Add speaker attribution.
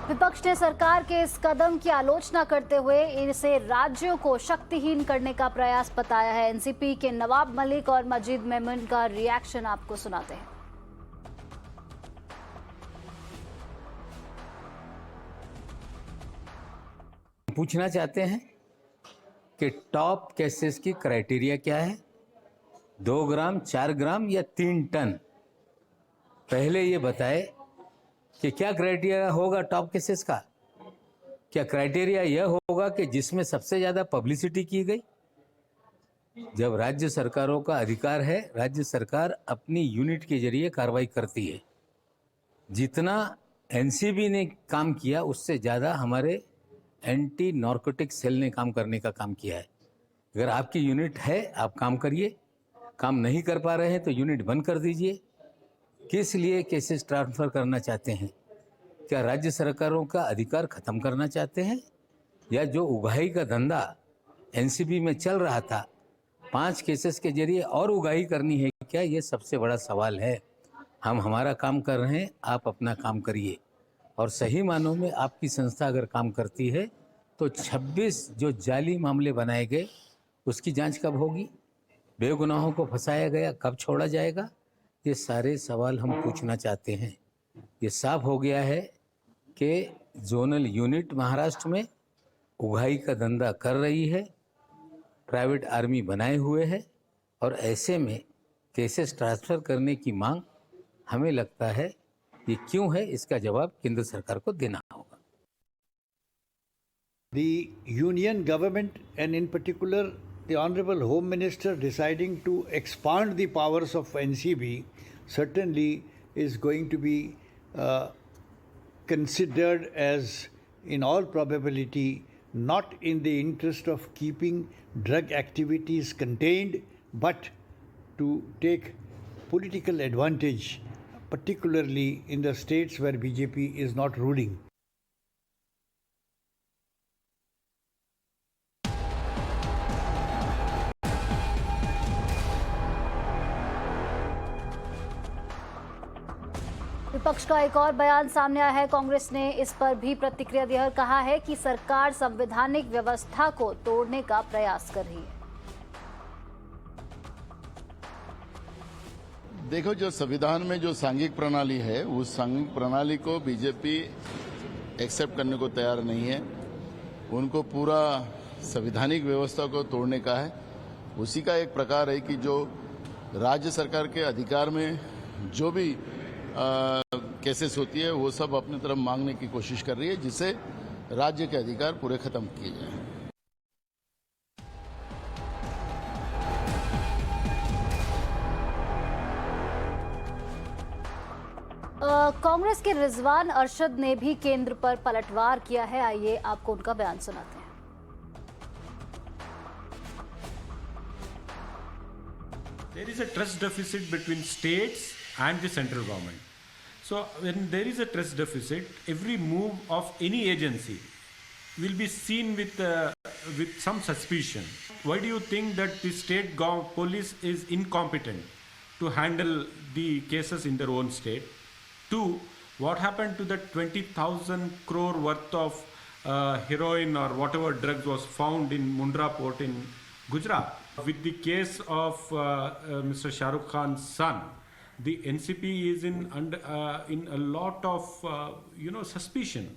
Speaker 1: विपक्ष ने सरकार के इस कदम की आलोचना करते हुए इसे राज्यों को शक्तिहीन करने का प्रयास बताया है। एनसीपी के नवाब मलिक और मजीद मेमन का रिएक्शन आपको सुनाते हैं।
Speaker 2: पूछना चाहते हैं कि टॉप केसेस की क्राइटेरिया क्या है, 2 ग्राम, 4 ग्राम या 3 टन। पहले ये बताए कि क्या क्राइटेरिया होगा टॉप केसेस का। क्या क्राइटेरिया यह होगा कि जिसमें सबसे ज़्यादा पब्लिसिटी की गई। जब राज्य सरकारों का अधिकार है, राज्य सरकार अपनी यूनिट के जरिए कार्रवाई करती है। जितना एनसीबी ने काम किया उससे ज़्यादा हमारे एंटी नार्कोटिक सेल ने काम करने का काम किया है। अगर आपकी यूनिट है, आप काम करिए, काम नहीं कर पा रहे हैं तो यूनिट बंद कर दीजिए। किस लिए केसेस ट्रांसफ़र करना चाहते हैं? क्या राज्य सरकारों का अधिकार खत्म करना चाहते हैं, या जो उगाही का धंधा एनसीबी में चल रहा था 5 केसेस के जरिए और उगाही करनी है क्या? ये सबसे बड़ा सवाल है। हम हमारा काम कर रहे हैं, आप अपना काम करिए। और सही मानों में आपकी संस्था अगर काम करती है तो 26 जो जाली मामले बनाए गए उसकी जांच कब होगी? बेगुनाहों को फंसाया गया कब छोड़ा जाएगा? ये सारे सवाल हम पूछना चाहते हैं। ये साफ हो गया है कि जोनल यूनिट महाराष्ट्र में उगाही का धंधा कर रही है, प्राइवेट आर्मी बनाए हुए है, और ऐसे में केसेस ट्रांसफ़र करने की मांग हमें लगता है ये क्यों है, इसका जवाब केंद्र सरकार को देना होगा।
Speaker 3: The union government and in particular the Honorable Home Minister deciding to expand the powers of NCB certainly is going to be considered as in all probability not in the interest of keeping drug activities contained but to take political advantage, particularly in the states where BJP is not ruling.
Speaker 1: विपक्ष का एक और बयान सामने आया है। कांग्रेस ने इस पर भी प्रतिक्रिया दी और कहा है कि सरकार संवैधानिक व्यवस्था को तोड़ने का प्रयास कर रही है।
Speaker 4: देखो, जो संविधान में जो सांघिक प्रणाली है, उस सांघिक प्रणाली को बीजेपी एक्सेप्ट करने को तैयार नहीं है। उनको पूरा संवैधानिक व्यवस्था को तोड़ने का है। उसी का एक प्रकार है कि जो राज्य सरकार के अधिकार में जो भी केसेस होती है वो सब अपनी तरफ मांगने की कोशिश कर रही है, जिससे राज्य के अधिकार पूरे खत्म किए जाएं।
Speaker 1: कांग्रेस के रिजवान अरशद ने भी केंद्र पर पलटवार किया है। आइए आपको उनका बयान सुनाते हैं।
Speaker 5: There is a trust deficit between states and the central government. So when there is a trust deficit, every move of any agency will be seen with some suspicion. Why do you think that the state police is incompetent to handle the cases in their own state? 2, what happened to the 20,000 crore worth of heroin or whatever drugs was found in Mundra port in Gujarat? With the case of Mr. Shah Rukh Khan's son, the NCP is in a lot of suspicion.